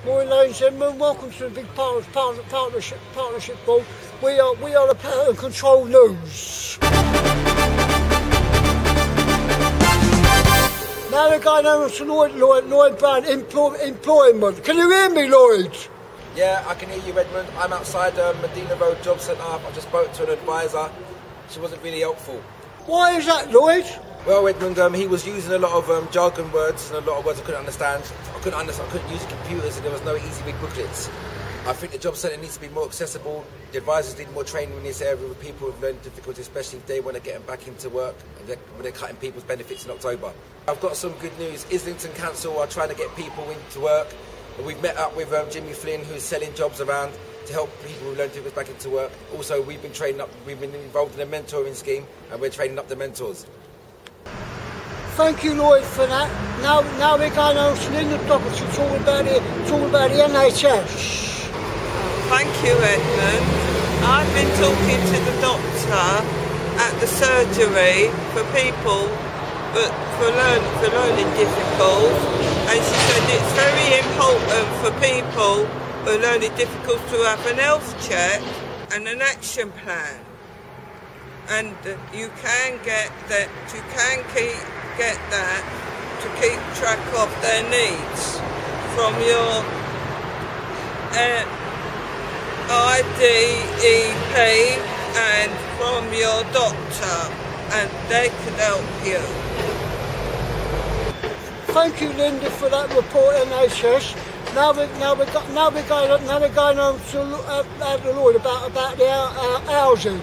Morning, ladies and gentlemen. Welcome to the big partnership board. We are the Power and Control News. Now we're going over to Lloyd Brown employment. Can you hear me, Lloyd? Yeah, I can hear you, Edmund. I'm outside Medina Road Job Centre. I just spoke to an advisor. She wasn't really helpful. Why is that, Lloyd? Well, Edmund, he was using a lot of jargon words and a lot of words I couldn't understand. I couldn't use computers and there was no easy big booklets. I think the job centre needs to be more accessible. The advisors need more training in this area with people with learning difficulties, especially if they want to get them back into work and when they're cutting people's benefits in October. I've got some good news. Islington Council are trying to get people into work. We've met up with Jimmy Flynn, who's selling jobs around to help people with learning difficulties back into work. Also, we've been involved in a mentoring scheme and we're training up the mentors. Thank you, Lloyd, for that. Now we're going over to Linda Douglas to talk about the NHS. Thank you, Edmund. I've been talking to the doctor at the surgery for people for learning difficulties, and she said it's very important for people who are learning difficulties to have an health check and an action plan, and you can get that. You can get that to keep track of their needs from your IDEP and from your doctor, and they can help you. Thank you, Linda, for that report, NHS. Now we're going on to the Lloyd about the housing.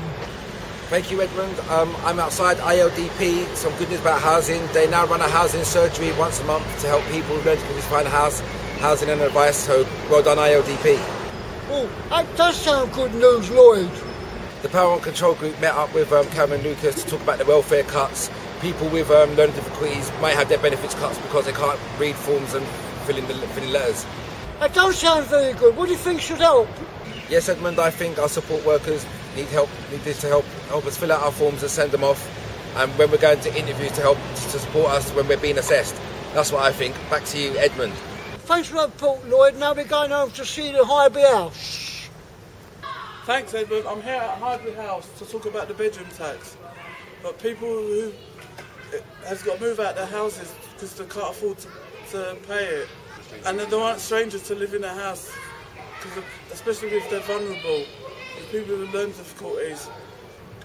Thank you, Edmund. I'm outside ILDP. Some good news about housing. They now run a housing surgery once a month to help people who learn to find a house, housing and advice. So well done, ILDP. Oh, that does sound good news, Lloyd. The Power and Control Group met up with Cameron Lucas to talk about the welfare cuts. People with learning difficulties might have their benefits cuts because they can't read forms and fill in letters. That does sound very good. What do you think should help? Yes, Edmund, I think our support workers need this to help us fill out our forms and send them off. And when we're going to interviews to support us when we're being assessed. That's what I think. Back to you, Edmund. Thanks for that report, Lloyd. Now we're going over to see the Highbury House. Thanks, Edmund. I'm here at Highbury House to talk about the bedroom tax. But people who has got to move out their houses because they can't afford to pay it, and they aren't strangers to live in a house, especially if they're vulnerable, with people with learning difficulties.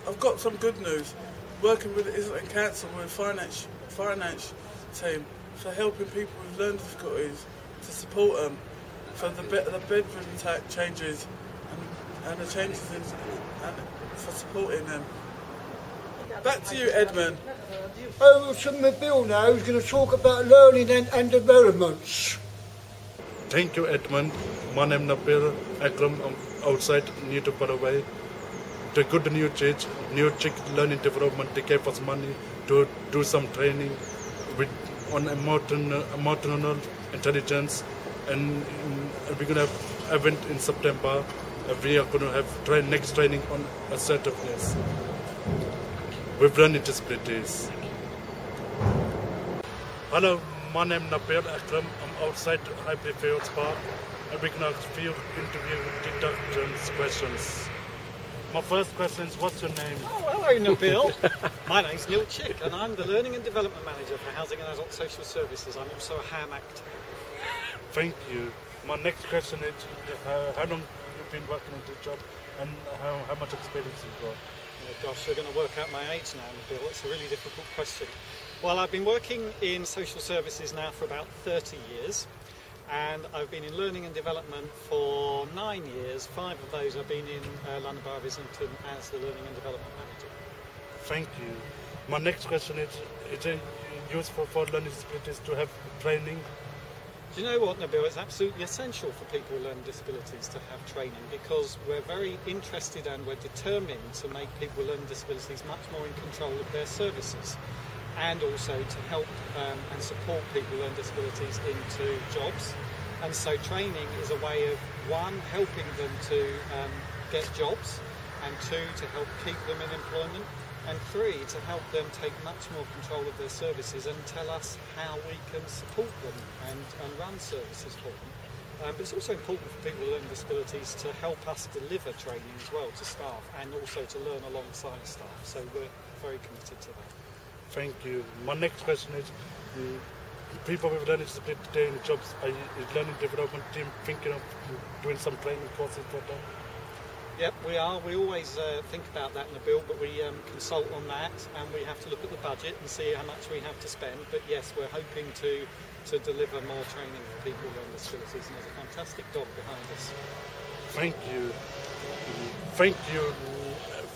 I've got some good news. Working with the Islington Council with finance team for helping people with learning difficulties to support them for the bedroom tax changes and the changes for supporting them. Back to you, Edmund. Over to Nabil now, who's going to talk about learning and developments. Thank you, Edmund. My name is Nabil Akram. I'm outside near the borough. The good new chick learning development. They gave us money to do some training on emotional intelligence, and we're going to have an event in September. We are going to have next training on assertiveness with learning disabilities. Hello, my name is Nabil Akram. I'm outside Highbury Fields Park, and we're going to field interview deductions questions. My first question is, what's your name? Oh, hello, Nabil. My name's Neil Chick, and I'm the Learning and Development Manager for Housing and Adult Social Services. I'm also a ham actor. Thank you. My next question is, how long have you been working in the job, and how much experience you've got? Oh gosh, you're going to work out my age now, Nabil. It's a really difficult question. Well, I've been working in social services now for about 30 years, and I've been in learning and development for 9 years. 5 of those I've been in London Borough of Islington as the Learning and Development Manager. Thank you. My next question is it useful for learning disabilities to have training? Do you know what, Nabil? It's absolutely essential for people with learning disabilities to have training, because we're very interested and we're determined to make people with learning disabilities much more in control of their services, and also to help and support people with learning disabilities into jobs. And so training is a way of, one, helping them to get jobs, and 2, to help keep them in employment, and 3, to help them take much more control of their services and tell us how we can support them and run services for them. But it's also important for people with learning disabilities to help us deliver training as well to staff, and also to learn alongside staff. So we're very committed to that. Thank you. My next question is, people with learning disability doing jobs, are you learning development team thinking of doing some training courses for them? Yep, we are. We always think about that in the bill, but we consult on that, and we have to look at the budget and see how much we have to spend. But yes, we're hoping to deliver more training for people with learning disabilities, and there's a fantastic dog behind us. Thank you. Thank you.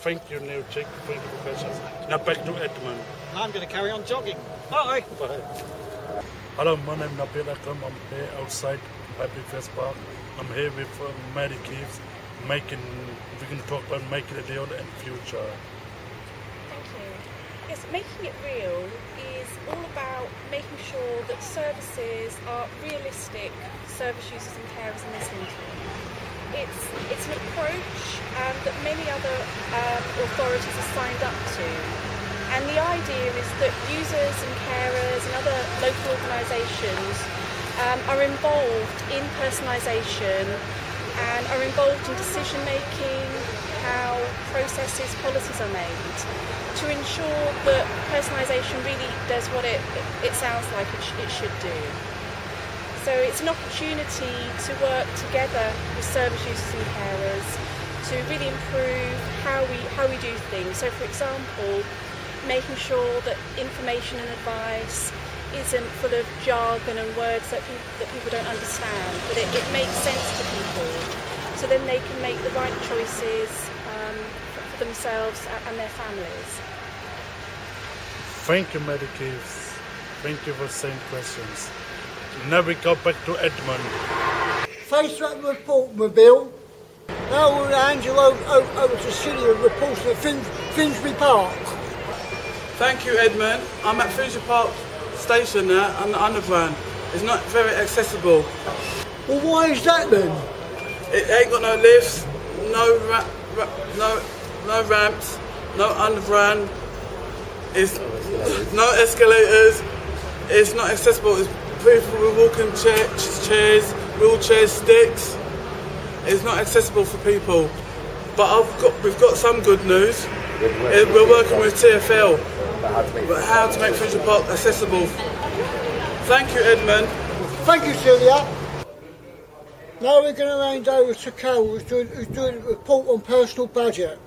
Thank you, Neil Chick. Thank you for questions. Now back to Edmund. I'm going to carry on jogging. Bye. Bye. Hello, my name is Nabil Akram. I'm here outside Happy Fest Park. I'm here with Mary Keeves. We can talk about making a deal in the future. Thank you. Yes, making it real is all about making sure that services are realistic service users and carers in Islington. It's an approach that many other authorities have signed up to. And the idea is that users and carers and other local organisations are involved in personalisation and are involved in decision making, how processes, policies are made, to ensure that personalisation really does what it sounds like it should do. So it's an opportunity to work together with service users and carers to really improve how we do things. So for example, making sure that information and advice isn't full of jargon and words that people don't understand, but it makes sense to people, so then they can make the right choices for themselves and their families. Thank you, Mary Keeves. Thank you for saying questions. Now we go back to Edmund. Thanks for that report, Mobile. Now we'll hand you over to Celia reporting at Finsbury Park. Thank you, Edmund. I'm at Finsbury Park Station now, on the underground. It's not very accessible. Well, why is that then? It ain't got no lifts, no ramps, no underground. It's no escalators. It's not accessible. It's people with walking chairs, wheelchairs, sticks. It's not accessible for people. But we've got some good news. We're working with TfL. But how to make Finsbury Park accessible. Thank you, Edmund. Thank you, Celia. Now we're going to hand over to Carol, who's doing a report on personal budget.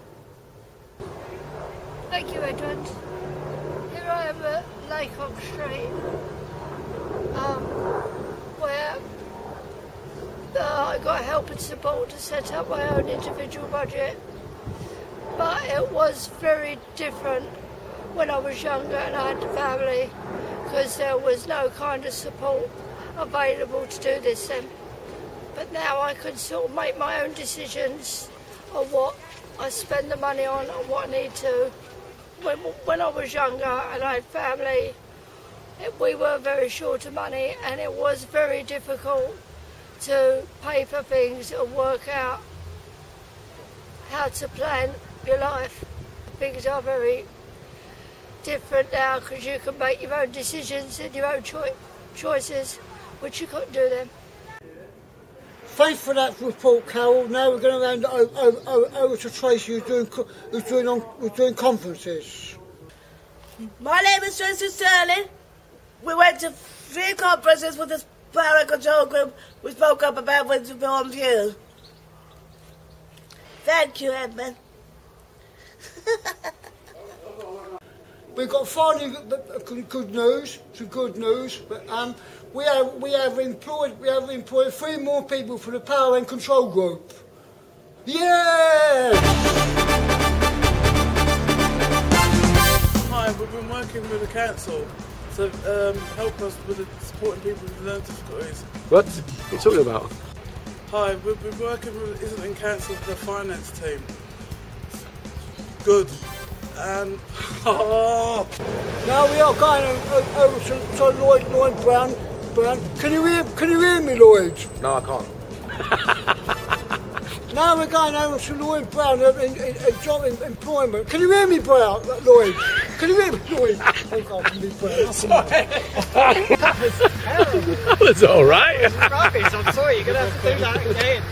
Thank you, Edmund. Here I am at Laycock Street, where I got help and support to set up my own individual budget. But it was very different when I was younger and I had a family, because there was no kind of support available to do this then. But now I can sort of make my own decisions on what I spend the money on and what I need to. When I was younger and I had family, we were very short of money, and it was very difficult to pay for things and work out how to plan your life. Things are very different now, because you can make your own decisions and your own choices, which you couldn't do then. Thanks for that report, Carol. Now we're going to hand over to Tracy, who's doing conferences. My name is Tracy Sterling. We went to 3 conferences with this power control group. We spoke up about what's on view. Thank you, Edmund. We've got finally good news. Some good news, but we have employed 3 more people for the power and control group. Yeah! Hi, we've been working with the council to help us with supporting people with learning difficulties. What are you talking about? Hi, we've been working with Islington Council, the finance team. Good. And now we are going over to Lloyd Brown. Can you hear me, Lloyd? No, I can't. Now we're going over to Lloyd Brown in job employment. Can you hear me, Brown? Lloyd? Can you hear me, Lloyd? Oh God, can you hear me, Brown? Sorry. terrible. That was all right. It was rubbish. I'm sorry, you're going to have to do that again.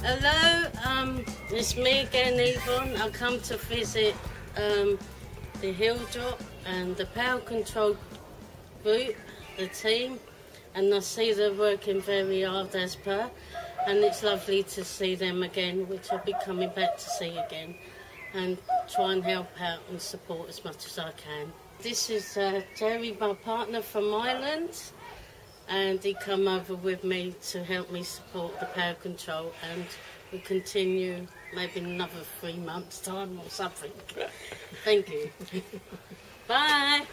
Hello, it's me again, Yvonne. I come to visit the Hill Drop and the Power Control group, the team, and I see they're working very hard as per, and it's lovely to see them again, which I'll be coming back to see again, and try and help out and support as much as I can. This is Jerry, my partner from Ireland, and he come over with me to help me support the Power Control, and we continue maybe another 3 months' time or something. Thank you. Bye.